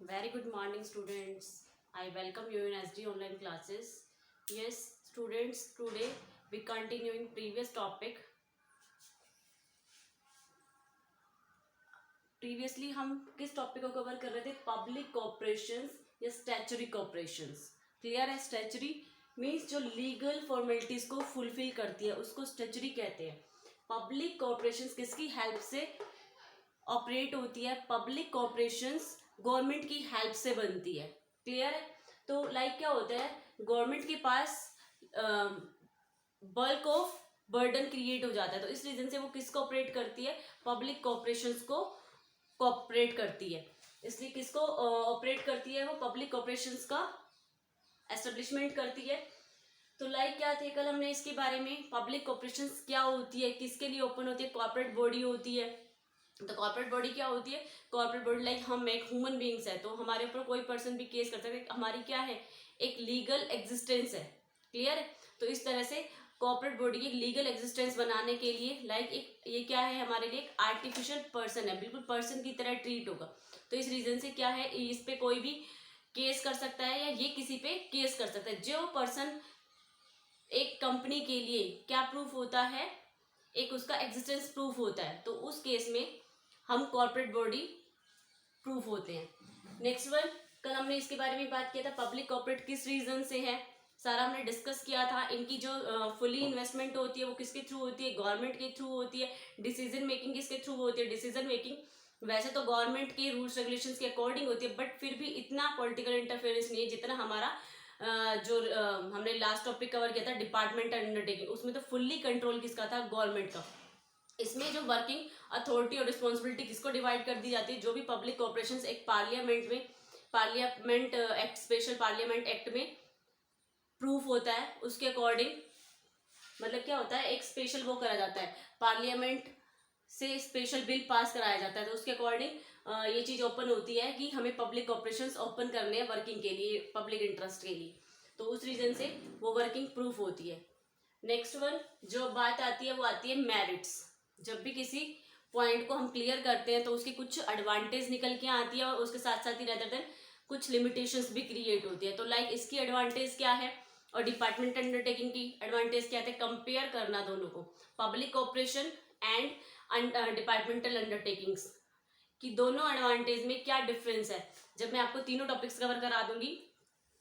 Very good morning, students. I welcome you in SD online classes. Yes, students, today we continuing previous topic. Previously हम किस topic को cover कर रहे थे? Public corporations या statutory corporations. Clear है? Statutory means जो legal formalities को फुलफिल करती है उसको स्टैचुरी कहते हैं. पब्लिक कॉर्पोरेशंस किसकी हेल्प से ऑपरेट होती है? पब्लिक कॉर्पोरेशंस गवर्नमेंट की हेल्प से बनती है. क्लियर है? तो लाइक क्या होता है, गवर्नमेंट के पास बल्क ऑफ बर्डन क्रिएट हो जाता है, तो इस रीजन से वो किसको ऑपरेट करती है? पब्लिक कॉर्पोरेशंस को कोऑपरेट करती है. इसलिए किसको ऑपरेट करती है? वो पब्लिक कॉर्पोरेशंस का एस्टेब्लिशमेंट करती है. तो लाइक क्या थे, कल हमने इसके बारे में पब्लिक कॉर्पोरेशंस क्या होती है, किसके लिए ओपन होती है. कॉर्पोरेट बॉडी होती है. तो कॉर्पोरेट बॉडी क्या होती है? कॉर्पोरेट बॉडी लाइक हम एक ह्यूमन बींग्स है, तो हमारे ऊपर कोई पर्सन भी केस कर सकता है. हमारी क्या है? एक लीगल एग्जिस्टेंस है. क्लियर है? तो इस तरह से कॉर्पोरेट बॉडी की लीगल एग्जिस्टेंस बनाने के लिए लाइक एक ये क्या है, हमारे लिए एक आर्टिफिशियल पर्सन है, बिल्कुल पर्सन की तरह ट्रीट होगा. तो इस रीजन से क्या है, इस पे कोई भी केस कर सकता है या ये किसी पे केस कर सकता है. जो पर्सन एक कंपनी के लिए क्या प्रूफ होता है? एक उसका एग्जिस्टेंस प्रूफ होता है, तो उस केस में हम कॉर्पोरेट बॉडी प्रूफ होते हैं. नेक्स्ट वन, कल हमने इसके बारे में बात किया था, पब्लिक कॉर्पोरेट किस रीजन से है, सारा हमने डिस्कस किया था. इनकी जो फुली इन्वेस्टमेंट होती है वो किसके थ्रू होती है? गवर्नमेंट के थ्रू होती है. डिसीजन मेकिंग किसके थ्रू होती है? डिसीजन मेकिंग वैसे तो गवर्नमेंट के रूल्स रेगुलेशंस के अकॉर्डिंग होती है, बट फिर भी इतना पॉलिटिकल इंटरफेरेंस नहीं है जितना हमारा हमने लास्ट टॉपिक कवर किया था डिपार्टमेंटल अंडरटेकिंग, उसमें तो फुल्ली कंट्रोल किसका था? गवर्नमेंट का. इसमें जो वर्किंग अथॉरिटी और रिस्पॉन्सिबिलिटी किसको डिवाइड कर दी जाती है? जो भी पब्लिक कॉर्पोरेशंस एक पार्लियामेंट में parliament act, special parliament act में प्रूफ होता है, उसके अकॉर्डिंग मतलब क्या होता है, एक स्पेशल वो करा जाता है, पार्लियामेंट से स्पेशल बिल पास कराया जाता है, तो उसके अकॉर्डिंग ये चीज ओपन होती है कि हमें पब्लिक कॉर्पोरेशंस ओपन करने हैं वर्किंग के लिए, पब्लिक इंटरेस्ट के लिए. तो उस रीजन से वो वर्किंग प्रूफ होती है. नेक्स्ट वन जो बात आती है वो आती है मेरिट्स. जब भी किसी पॉइंट को हम क्लियर करते हैं तो उसकी कुछ एडवांटेज निकल के आती है और उसके साथ साथ ही रेदर देन कुछ लिमिटेशंस भी क्रिएट होती है. तो लाइक इसकी एडवांटेज क्या है और डिपार्टमेंट अंडरटेकिंग की एडवांटेज क्या है? कंपेयर करना दोनों को, public corporation and departmental undertakings की दोनों एडवांटेज में क्या डिफरेंस है. जब मैं आपको तीनों टॉपिक्स कवर करा दूंगी,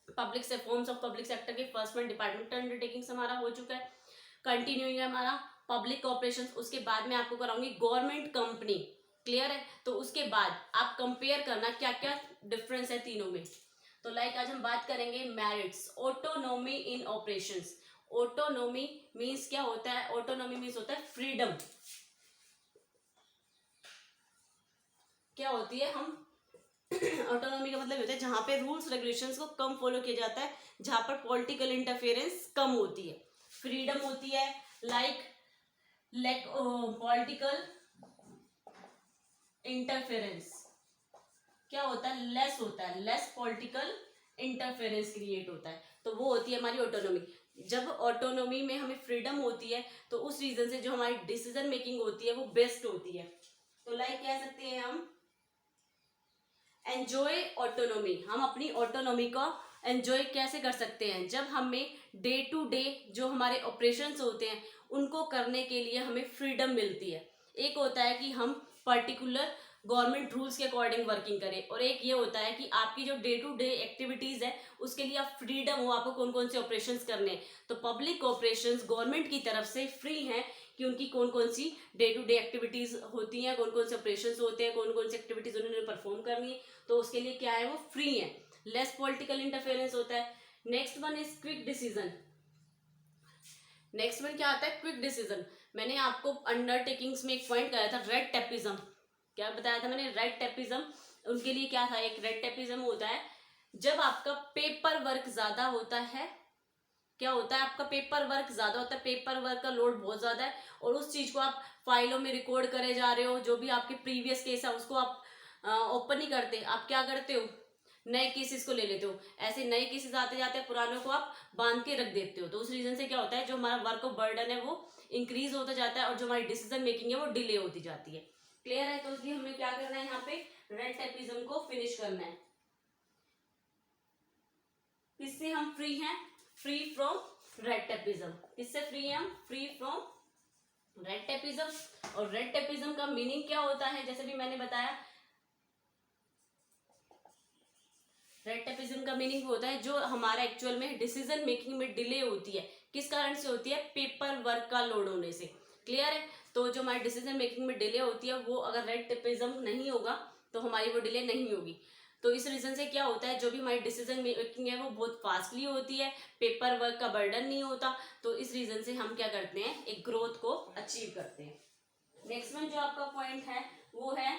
पब्लिक से फॉर्म्स ऑफ पब्लिक सेक्टर के फर्स्ट वन डिपार्टमेंटल अंडरटेकिंग्स हमारा हो चुका है, कंटिन्यूइंग है हमारा पब्लिक कॉर्पोरेशन. उसके बाद में आपको कराऊंगी गवर्नमेंट कंपनी. क्लियर है? तो उसके बाद आप कंपेयर करना क्या क्या डिफरेंस है तीनों में. तो लाइक आज हम बात करेंगे मेरिट्स. ऑटोनॉमी इन ऑपरेशंस. ऑटोनॉमी मीन्स क्या होता है? ऑटोनॉमी मीन्स होता है फ्रीडम. क्या होती है? हम ऑटोनॉमी का मतलब होता है जहां पे रूल्स रेगुलेशंस को कम फॉलो किया जाता है, जहां पर पॉलिटिकल इंटरफेरेंस कम होती है. फ्रीडम होती है लाइक पॉलिटिकल इंटरफेरेंस क्या होता है? लेस होता है, लेस पॉलिटिकल इंटरफेरेंस क्रिएट होता है. तो वो होती है हमारी ऑटोनॉमी. जब ऑटोनॉमी में हमें फ्रीडम होती है तो उस रीजन से जो हमारी डिसीजन मेकिंग होती है वो बेस्ट होती है. तो लाइक कह सकते हैं हम एंजॉय ऑटोनॉमी. हम अपनी ऑटोनॉमी को एंजॉय कैसे कर सकते हैं? जब हमें डे टू डे जो हमारे ऑपरेशंस होते हैं उनको करने के लिए हमें फ्रीडम मिलती है. एक होता है कि हम पर्टिकुलर गवर्नमेंट रूल्स के अकॉर्डिंग वर्किंग करें, और एक ये होता है कि आपकी जो डे टू डे एक्टिविटीज है उसके लिए आप फ्रीडम हो, आपको कौन कौन से ऑपरेशंस करने हैं. तो पब्लिक ऑपरेशंस गवर्नमेंट की तरफ से फ्री हैं कि उनकी कौन कौन सी डे टू डे एक्टिविटीज होती हैं, कौन कौन से ऑपरेशंस होते हैं, कौन कौन सी एक्टिविटीज उन्होंने परफॉर्म करनी है, तो उसके लिए क्या है? वो फ्री है, लेस पॉलिटिकल इंटरफेरेंस होता है. Next one is quick decision. Next one क्या आता है? Quick decision. मैंने आपको अंडरटेकिंग्स में एक पॉइंट कराया था, रेड टेपिज्म. क्या बताया था मैंने? Red tapism. उनके लिए क्या था? एक रेड टेपिज्म होता है जब आपका पेपर वर्क ज्यादा होता है. क्या होता है? आपका पेपर वर्क ज्यादा होता है, पेपर वर्क का लोड बहुत ज्यादा है और उस चीज को आप फाइलों में रिकॉर्ड करे जा रहे हो. जो भी आपके प्रीवियस केस है उसको आप ओपन नहीं करते, आप क्या करते हो? नए केसेस को ले लेते हो. ऐसे नए केसेस आते जाते हैं, पुरानों को आप बांध के रख देते हो. तो उस रीजन से क्या होता है, जो हमारा वर्क ऑफ बर्डन है वो इंक्रीज होता जाता है और जो हमारी डिसीजन मेकिंग है वो डिले होती जाती है. क्लियर है? तो इसलिए हमें क्या करना है, यहाँ पे रेड टेपिज्म को फिनिश करना है. किससे हम फ्री हैं? Free from red tapism. किससे फ्री हैं हम? Free from red tapism. और रेड टेपिज्म का मीनिंग क्या होता है? जैसे भी मैंने बताया, रेड टेपिज्म का मीनिंग होता है जो हमारा एक्चुअल में डिसीजन मेकिंग में डिले होती है। किस कारण से होती है? पेपर वर्क का लोड होने से। क्लियर है? तो जो हमारी डिसीजन मेकिंग में डिले होती है वो अगर रेड टेपिज्म नहीं होगा तो हमारी वो डिले नहीं होगी। तो इस रीजन से क्या होता है, जो भी हमारी डिसीजन मेकिंग है वो बहुत फास्टली होती है, पेपर वर्क का बर्डन नहीं होता। तो इस रीजन से हम क्या करते हैं? एक ग्रोथ को अचीव करते हैं। नेक्स्ट वन जो आपका पॉइंट है वो है,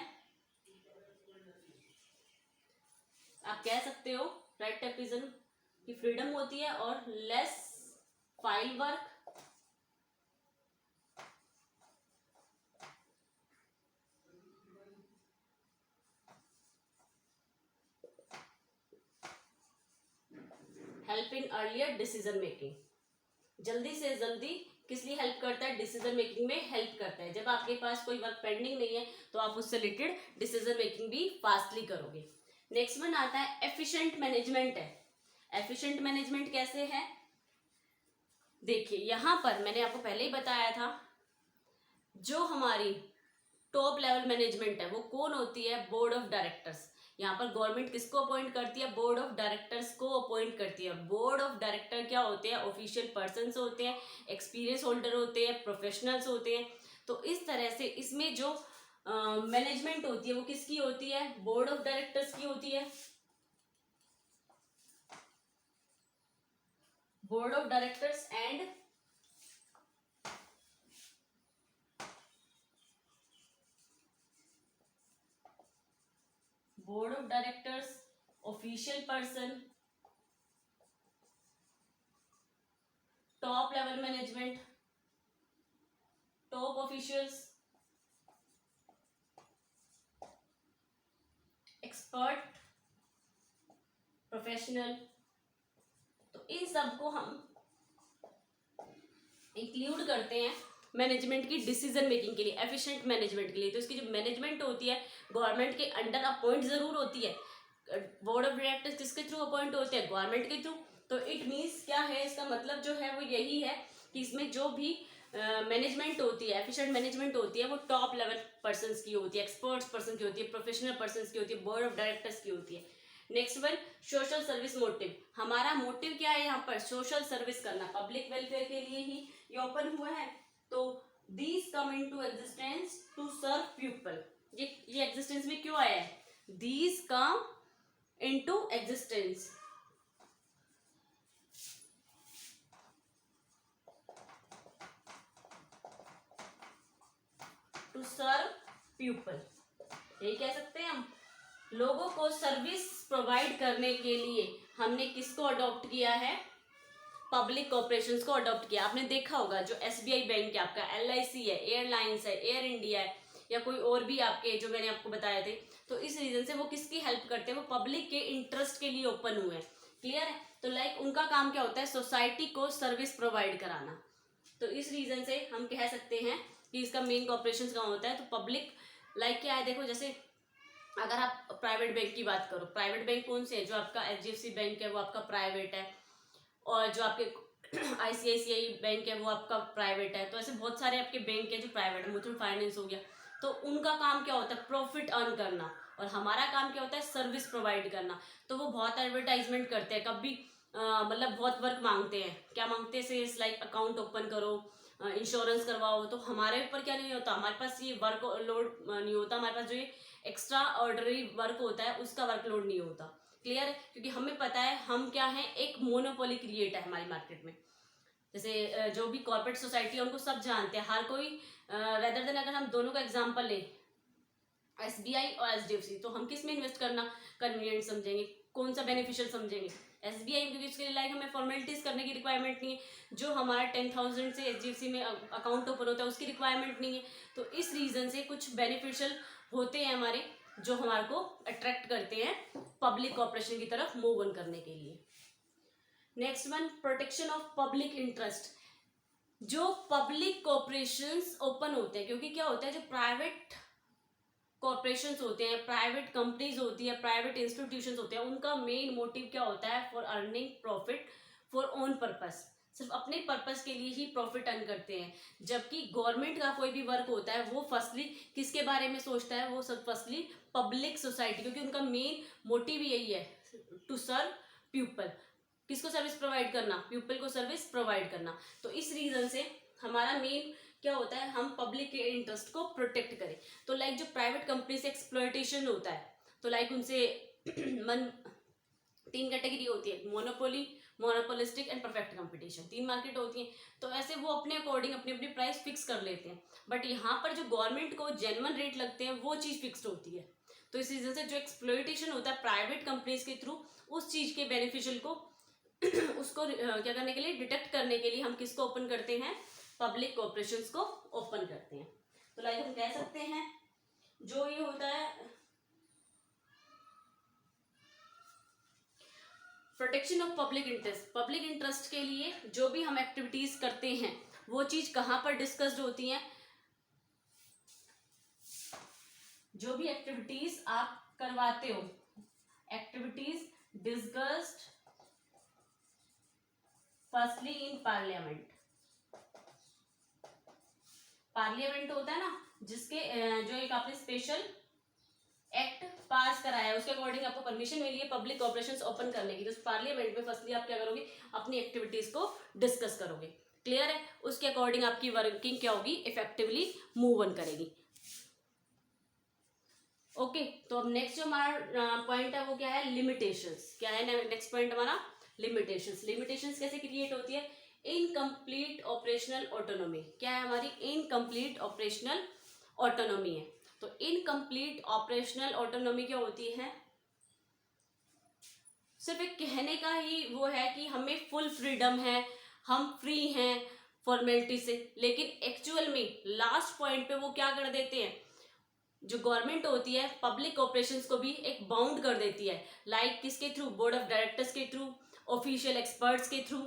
आप कह सकते हो रेड टेपिज्म की फ्रीडम होती है और less file work, help in earlier decision making. जल्दी से जल्दी किस लिए हेल्प करता है? डिसीजन मेकिंग में हेल्प करता है। जब आपके पास कोई वर्क पेंडिंग नहीं है तो आप उससे रिलेटेड डिसीजन मेकिंग भी फास्टली करोगे। नेक्स्ट वन आता है एफिशिएंट मैनेजमेंट है। एफिशिएंट मैनेजमेंट कैसे है? देखिए यहां पर मैंने आपको पहले ही बताया था, जो हमारी टॉप लेवल मैनेजमेंट है वो कौन होती है? Board of directors. यहाँ पर गवर्नमेंट किसको अपॉइंट करती है? बोर्ड ऑफ डायरेक्टर्स को अपॉइंट करती है। बोर्ड ऑफ डायरेक्टर क्या होते हैं? ऑफिशियल पर्सन्स होते हैं, एक्सपीरियंस होल्डर होते हैं, प्रोफेशनल्स होते हैं। तो इस तरह से इसमें जो मैनेजमेंट होती है वो किसकी होती है? बोर्ड ऑफ डायरेक्टर्स की होती है। Board of directors and board of directors, official person, top level management, top officials, expert, professional. तो इन सबको हम इंक्लूड करते हैं मैनेजमेंट की डिसीजन मेकिंग के लिए, एफिशिएंट मैनेजमेंट के लिए। तो इसकी जो मैनेजमेंट होती है गवर्नमेंट के अंडर अपॉइंट जरूर होती है। बोर्ड ऑफ डायरेक्टर्स किसके थ्रू अपॉइंट होते हैं? गवर्नमेंट के थ्रू। तो इट मीन्स क्या है, इसका मतलब जो है वो यही है कि इसमें जो भी मैनेजमेंट होती है, एफिशिएंट मैनेजमेंट होती है, वो टॉप लेवल पर्सन्स की होती है, एक्सपर्ट्स पर्सन की होती है, प्रोफेशनल पर्सन्स की होती है, बोर्ड ऑफ डायरेक्टर्स की होती है। Next one, social service motive. हमारा मोटिव क्या है यहाँ पर? सोशल सर्विस करना, पब्लिक वेलफेयर के लिए ही ये ओपन हुआ है। तो these come into existence to serve people. ये एग्जिस्टेंस में क्यों आया है? These come into existence to serve people. यही कह सकते हैं हम। लोगों को सर्विस प्रोवाइड करने के लिए हमने किसको अडॉप्ट किया है? पब्लिक कॉर्पोरेशंस को अडॉप्ट किया। आपने देखा होगा जो एसबीआई बैंक है आपका, एलआईसी है, एयरलाइंस है, एयर इंडिया है, या कोई और भी आपके जो मैंने आपको बताए थे। तो इस रीजन से वो किसकी हेल्प करते हैं? वो पब्लिक के इंटरेस्ट के लिए ओपन हुए हैं। क्लियर है? तो लाइक उनका काम क्या होता है? सोसाइटी को सर्विस प्रोवाइड कराना। तो इस रीजन से हम कह सकते हैं कि इसका मेन कॉर्पोरेशन कहाँ होता है? तो पब्लिक लाइक क्या है, देखो जैसे अगर आप प्राइवेट बैंक की बात करो, प्राइवेट बैंक कौन से है? जो आपका एचडीएफसी बैंक है वो आपका प्राइवेट है, और जो आपके आईसीआईसीआई बैंक है वो आपका प्राइवेट है। तो ऐसे बहुत सारे आपके बैंक है जो प्राइवेट है, मुथूट फाइनेंस हो गया। तो उनका काम क्या होता है? प्रॉफिट अर्न करना। और हमारा काम क्या होता है? सर्विस प्रोवाइड करना। तो वो बहुत एडवर्टाइजमेंट करते हैं, कभी मतलब बहुत वर्क मांगते हैं। क्या मांगते हैं? सेल्स लाइक अकाउंट ओपन करो, इंश्योरेंस करवाओ। तो हमारे ऊपर क्या नहीं होता? हमारे पास ये वर्क लोड नहीं होता। हमारे पास जो ये एक्स्ट्रा ऑर्डनरी वर्क होता है उसका वर्कलोड नहीं होता। क्लियर है? क्योंकि हमें पता है हम क्या है, एक मोनोपोली क्रिएट है हमारी मार्केट में। जैसे जो भी कॉर्पोरेट सोसाइटी है उनको सब जानते हैं, हर कोई। रेदर देन अगर हम दोनों का एग्जांपल लें, एसबीआई और एचडीएफसी, तो हम किस में इन्वेस्ट करना कन्वीनियंट समझेंगे? कौन सा बेनिफिशियल समझेंगे? एसबीआई, क्योंकि उसके लिए लाइक हमें फॉर्मेलिटीज करने की रिक्वायरमेंट नहीं है। जो हमारा 10,000 से एचडीएफसी में अकाउंट ओपन होता है उसकी रिक्वायरमेंट नहीं है। तो इस रीजन से कुछ बेनिफिशियल होते हैं हमारे, जो हमारे को अट्रैक्ट करते हैं पब्लिक कॉर्पोरेशन की तरफ मूव ऑन करने के लिए। Next one, protection of public interest. जो पब्लिक कॉर्पोरेशंस ओपन होते हैं, क्योंकि क्या होता है जो प्राइवेट कॉर्पोरेशंस होते हैं, प्राइवेट कंपनीज होती है, प्राइवेट इंस्टीट्यूशंस होते हैं, उनका मेन मोटिव क्या होता है? For earning profit for own purpose, सिर्फ अपने पर्पस के लिए ही प्रॉफिट अर्न करते हैं। जबकि गवर्नमेंट का कोई भी वर्क होता है वो फर्स्टली किसके बारे में सोचता है? वो सब फर्स्टली पब्लिक सोसाइटी, क्योंकि उनका मेन मोटिव यही है, टू सर्व पीपल। किसको सर्विस प्रोवाइड करना? पीपल को सर्विस प्रोवाइड करना। तो इस रीजन से हमारा मेन क्या होता है? हम पब्लिक के इंटरेस्ट को प्रोटेक्ट करें। तो लाइक जो प्राइवेट कंपनी से एक्सप्लॉयटेशन होता है, तो लाइक उनसे तीन कैटेगरी होती है, monopoly, monopolistic and perfect competition, तीन मार्केट होती हैं। तो ऐसे वो अपने अकॉर्डिंग अपनी अपनी प्राइस फिक्स कर लेते हैं, बट यहाँ पर जो गवर्नमेंट को जेन्युइन रेट लगते हैं वो चीज़ फिक्स्ड होती है। तो इस रीजन से जो एक्सप्लॉयटेशन होता है प्राइवेट कंपनीज के थ्रू, उस चीज़ के बेनिफिशियल को उसको क्या करने के लिए, डिटेक्ट करने के लिए हम किसको ओपन करते हैं? पब्लिक कॉर्पोरेशंस को ओपन करते हैं। तो लाइक हम कह सकते हैं जो ये होता है protection of public interest, public interest के लिए जो भी हम एक्टिविटीज करते हैं वो चीज कहां पर डिस्कस्ड होती हैं? जो भी एक्टिविटीज आप करवाते हो, activities discussed firstly in parliament. Parliament होता है ना, जिसके जो एक आपने स्पेशल एक्ट पास कराया है, उसके अकॉर्डिंग आपको परमिशन मिली है पब्लिक कॉर्पोरेशंस ओपन करने की। तो पार्लियामेंट में फर्स्टली आप क्या करोगे? अपनी एक्टिविटीज को डिस्कस करोगे। क्लियर है? उसके अकॉर्डिंग आपकी वर्किंग क्या होगी? इफेक्टिवली मूव ऑन करेगी। ओके, तो अब नेक्स्ट जो हमारा पॉइंट है वो क्या है? लिमिटेशंस। क्या है नेक्स्ट पॉइंट हमारा? लिमिटेशंस। लिमिटेशंस कैसे क्रिएट होती है? Incomplete operational autonomy. क्या है हमारी? इनकम्प्लीट ऑपरेशनल ऑटोनॉमी है। तो इनकम्प्लीट ऑपरेशनल ऑटोनॉमी क्या होती है? सिर्फ एक कहने का ही वो है कि हमें फुल फ्रीडम है, हम फ्री हैं फॉर्मेलिटी से, लेकिन एक्चुअल में लास्ट पॉइंट पे वो क्या कर देते हैं? जो गवर्नमेंट होती है पब्लिक ऑपरेशंस को भी एक बाउंड कर देती है। लाइक किसके थ्रू? बोर्ड ऑफ डायरेक्टर्स के थ्रू, ऑफिशियल एक्सपर्ट्स के थ्रू,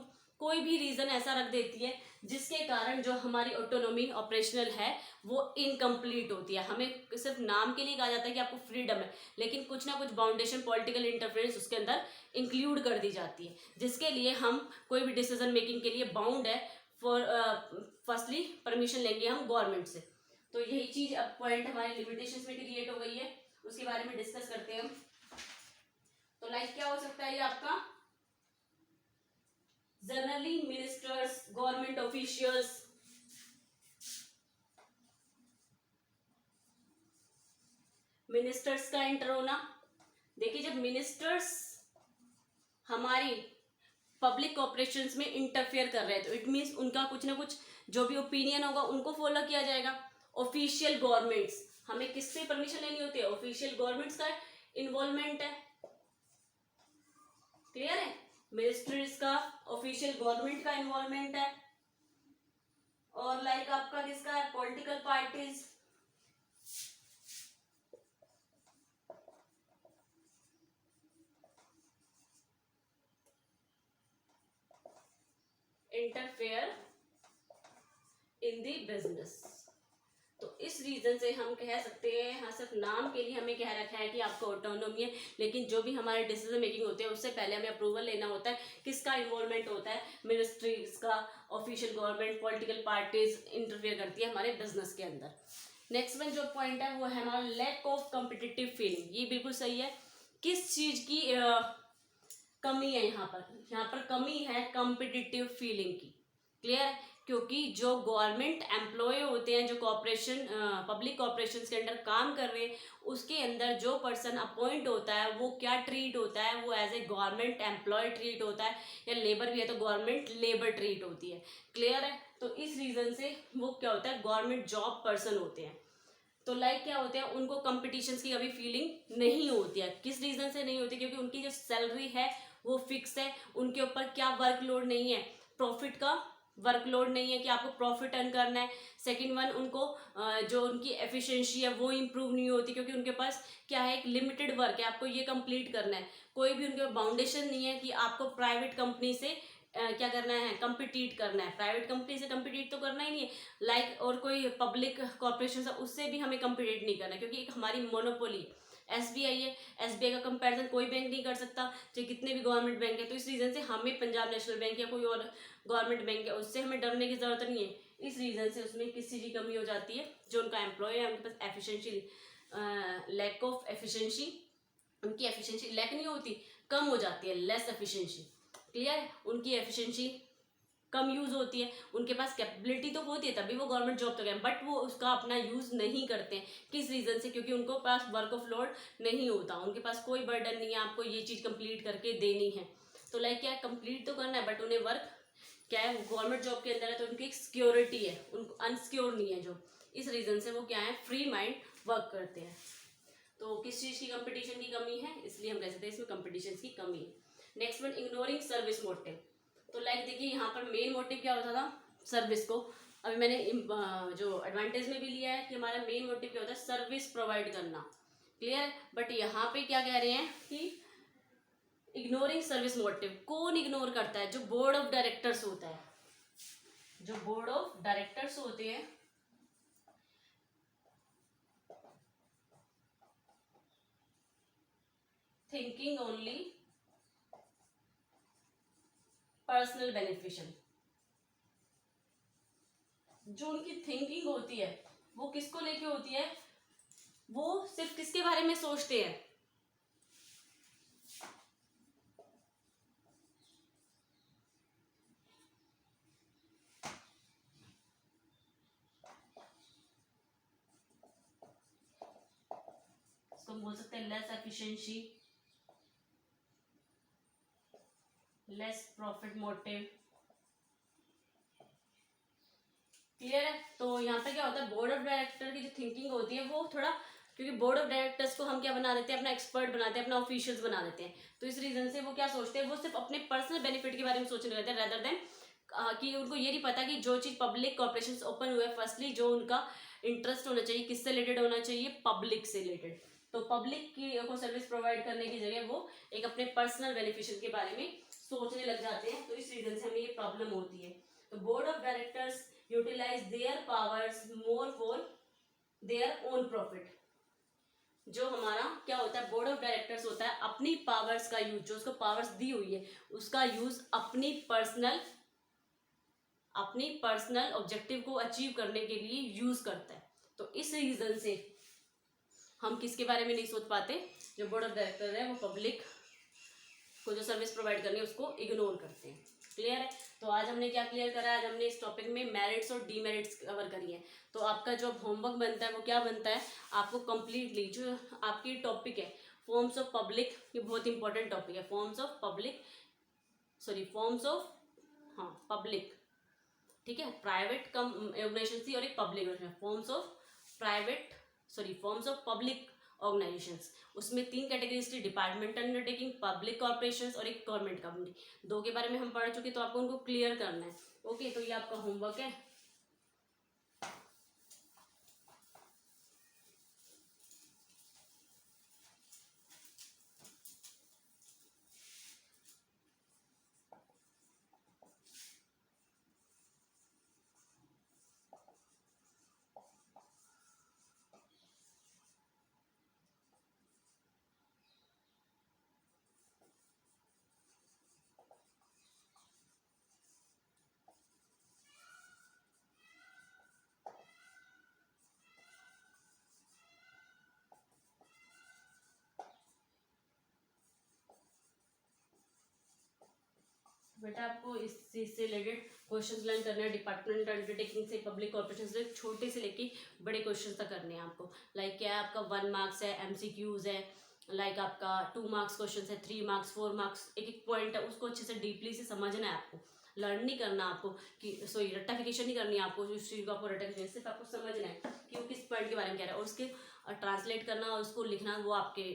कोई भी रीजन ऐसा रख देती है जिसके कारण जो हमारी ऑटोनॉमी ऑपरेशनल है वो इनकम्प्लीट होती है। हमें सिर्फ नाम के लिए कहा जाता है कि आपको फ्रीडम है, लेकिन कुछ ना कुछ बाउंडेशन, पॉलिटिकल इंटरफेरेंस उसके अंदर इंक्लूड कर दी जाती है, जिसके लिए हम कोई भी डिसीजन मेकिंग के लिए बाउंड है। फॉर फर्स्टली परमिशन लेंगे हम गवर्नमेंट से। तो यही चीज अब पॉइंट हमारे लिमिटेशंस में क्रिएट हो गई है, उसके बारे में डिस्कस करते हैं हम। तो लाइक क्या हो सकता है ये आपका? Generally ministers, government officials, ministers का एंटर होना। देखिए जब मिनिस्टर्स हमारी पब्लिक ऑपरेशंस में इंटरफेयर कर रहे हैं तो इट मीन्स उनका कुछ ना कुछ जो भी ओपिनियन होगा उनको फॉलो किया जाएगा। ऑफिशियल गवर्नमेंट्स, हमें किससे परमिशन लेनी होती है? ऑफिशियल गवर्नमेंट्स का इन्वॉल्वमेंट है। क्लियर है? मिनिस्ट्रीज का, ऑफिशियल गवर्नमेंट का इन्वॉल्वमेंट है। और लाइक आपका किसका है? Political parties, interfere in the business. तो इस रीजन से हम कह सकते हैं, हाँ सिर्फ नाम के लिए हमें कह रखा है कि आपको ऑटोनॉमी है, लेकिन जो भी हमारे डिसीजन मेकिंग होते हैं उससे पहले हमें अप्रूवल लेना होता है। किसका इन्वॉल्वमेंट होता है? मिनिस्ट्रीज का, official government, political parties interfere करती है हमारे बिजनेस के अंदर। नेक्स्ट वन जो पॉइंट है वो है हमारा लैक ऑफ कॉम्पिटिटिव फीलिंग। ये बिल्कुल सही है। किस चीज की कमी है यहाँ पर? यहाँ पर कमी है कॉम्पिटिटिव फीलिंग की। क्लियर है? क्योंकि जो गवर्नमेंट एम्प्लॉय होते हैं, जो कॉर्पोरेशन पब्लिक कॉर्पोरेशन के अंडर काम कर रहे हैं, उसके अंदर जो पर्सन अपॉइंट होता है वो क्या ट्रीट होता है? वो as a government employee treat होता है, या लेबर भी है तो गवर्नमेंट लेबर ट्रीट होती है। क्लियर है? तो इस रीजन से वो क्या होता है? गवर्नमेंट जॉब पर्सन होते हैं। तो लाइक क्या होते हैं? उनको कंपटीशंस की कभी फीलिंग नहीं होती है। किस रीजन से नहीं होती? क्योंकि उनकी जो सैलरी है वो फिक्स है, उनके ऊपर क्या वर्कलोड नहीं है, प्रॉफिट का वर्कलोड नहीं है कि आपको प्रॉफिट अर्न करना है। सेकंड वन, उनको जो उनकी एफिशिएंसी है वो इम्प्रूव नहीं होती, क्योंकि उनके पास क्या है? एक लिमिटेड वर्क है, आपको ये कंप्लीट करना है। कोई भी उनके बाउंडेशन नहीं है कि आपको प्राइवेट कंपनी से क्या करना है, कम्पिटिट करना है। प्राइवेट कंपनी से कम्पिटिट तो करना ही नहीं है, लाइक और कोई पब्लिक कॉर्पोरेशन है उससे भी हमें कम्पिटिट नहीं करना, क्योंकि एक हमारी मोनोपोली एसबीआई है। एसबीआई का कंपैरिजन कोई बैंक नहीं कर सकता, चाहे कितने भी गवर्नमेंट बैंक है। तो इस रीजन से हमें पंजाब नेशनल बैंक या कोई और गवर्नमेंट बैंक है उससे हमें डरने की जरूरत नहीं है। इस रीजन से उसमें किस चीज़ की कमी हो जाती है, जो उनका एम्प्लॉय है उनके पास एफिशिएंसी, लैक ऑफ एफिशिएंसी, उनकी एफिशिएंसी लैक नहीं होती, कम हो जाती है, लेस एफिशिएंसी। क्लियर है, उनकी एफिशिएंसी कम यूज होती है, उनके पास कैपेबिलिटी तो होती है तभी वो गवर्नमेंट जॉब तो गए, बट वो उसका अपना यूज नहीं करते हैं। किस रीजन से, क्योंकि उनको पास वर्क ऑफ लोड नहीं होता, उनके पास कोई बर्डन नहीं है आपको ये चीज कंप्लीट करके देनी है। तो लाइक क्या कंप्लीट तो करना है, बट उन्हें वर्क क्या है, गवर्नमेंट जॉब के अंदर है तो उनकी एक सिक्योरिटी है, उनको अनसिक्योर नहीं है जो, इस रीजन से वो क्या है, फ्री माइंड वर्क करते हैं। तो किस चीज की कंपटीशन की कमी है, इसलिए हम कह सकते हैं इसमें कंपटीशन की कमी है। Next one, ignoring service motive. तो लाइक देखिए यहाँ पर मेन मोटिव क्या होता था, सर्विस को, अभी मैंने जो एडवांटेज में भी लिया है कि हमारा मेन मोटिव क्या होता है, सर्विस प्रोवाइड करना। क्लियर है, बट यहाँ पे क्या कह रहे हैं कि इग्नोरिंग सर्विस मोटिव, कौन इग्नोर करता है, जो बोर्ड ऑफ डायरेक्टर्स होता है, जो बोर्ड ऑफ डायरेक्टर्स होते हैं, थिंकिंग ओनली पर्सनल बेनिफिशियल, जो उनकी थिंकिंग होती है वो किसको लेके होती है, वो सिर्फ किसके बारे में सोचते हैं, इसको हम बोल सकते हैं less efficiency, less profit motive. Clear है, तो यहाँ पे क्या होता है, बोर्ड ऑफ डायरेक्टर की जो थिंकिंग होती है वो थोड़ा, क्योंकि बोर्ड ऑफ डायरेक्टर्स को हम क्या बना देते हैं, अपना एक्सपर्ट बनाते हैं, अपना ऑफिशियल्स बना देते हैं, तो इस रीजन से वो क्या सोचते हैं, वो सिर्फ अपने पर्सनल बेनिफिट के बारे में सोचने लगते हैं, रेदर देन कि उनको ये नहीं पता कि जो चीज पब्लिक कॉर्पोरेशन ओपन हुए, फर्स्टली जो उनका इंटरेस्ट होना चाहिए किससे रिलेटेड होना चाहिए, पब्लिक से रिलेटेड। तो पब्लिक की को सर्विस प्रोवाइड करने की जगह वो एक अपने पर्सनल बेनिफिशियल के बारे में सोचने लग जाते हैं, तो इस रीजन से हमें ये प्रॉब्लम होती है। तो board of directors utilise their powers more for their own profit. जो हमारा क्या होता है, बोर्ड ऑफ डायरेक्टर्स होता है अपनी पावर्स का यूज, जो उसको पावर्स दी हुई है उसका यूज अपनी पर्सनल ऑब्जेक्टिव को अचीव करने के लिए यूज करता है। तो इस रीजन से हम किसके बारे में नहीं सोच पाते, जो बोर्ड ऑफ डायरेक्टर है वो पब्लिक को जो सर्विस प्रोवाइड करनी है उसको इग्नोर करते हैं। क्लियर है, तो आज हमने क्या क्लियर करा, आज हमने इस टॉपिक में मेरिट्स और डीमेरिट्स कवर करी है। तो आपका जो होमवर्क बनता है वो क्या बनता है, आपको कंप्लीटली जो आपकी टॉपिक है फॉर्म्स ऑफ पब्लिक, ये बहुत इंपॉर्टेंट टॉपिक है, फॉर्म्स ऑफ पब्लिक, ठीक है, प्राइवेट ऑर्गेनाइजेशन और एक public forms of public organisations, उसमें 3 कैटेगरीज थी, डिपार्टमेंटल अंडरटेकिंग, पब्लिक कॉर्पोरेशंस और एक गवर्नमेंट कंपनी। 2 के बारे में हम पढ़ चुके, तो आपको उनको क्लियर करना है। ओके, तो ये आपका होमवर्क है। बेटा आपको इस चीज से रिलेटेड क्वेश्चंस लर्न करने हैं, डिपार्टमेंट अंडरटेकिंग से, पब्लिक कॉर्पोरेशन से, छोटे से लेके बड़े क्वेश्चंस तक करने हैं आपको। लाइक क्या है, आपका 1 मार्क्स है, एमसीक्यूज है, लाइक आपका 2 मार्क्स क्वेश्चन है, 3 मार्क्स, 4 मार्क्स, एक एक पॉइंट है, उसको अच्छे से डीपली से समझना है आपको, लर्न नहीं करना आपको कि रट्टाफिकेशन नहीं करनी है आपको, उस चीज को आपको रट्टाफिकेशन, सिर्फ आपको समझना है कि वो किस पॉइंट के बारे में कह रहा है, और उसके ट्रांसलेट करना और उसको लिखना, वो आपके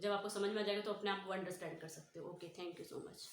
जब आपको समझ में आ जाएगा तो अपने आप को अंडरस्टैंड कर सकते हो। Okay, thank you so much.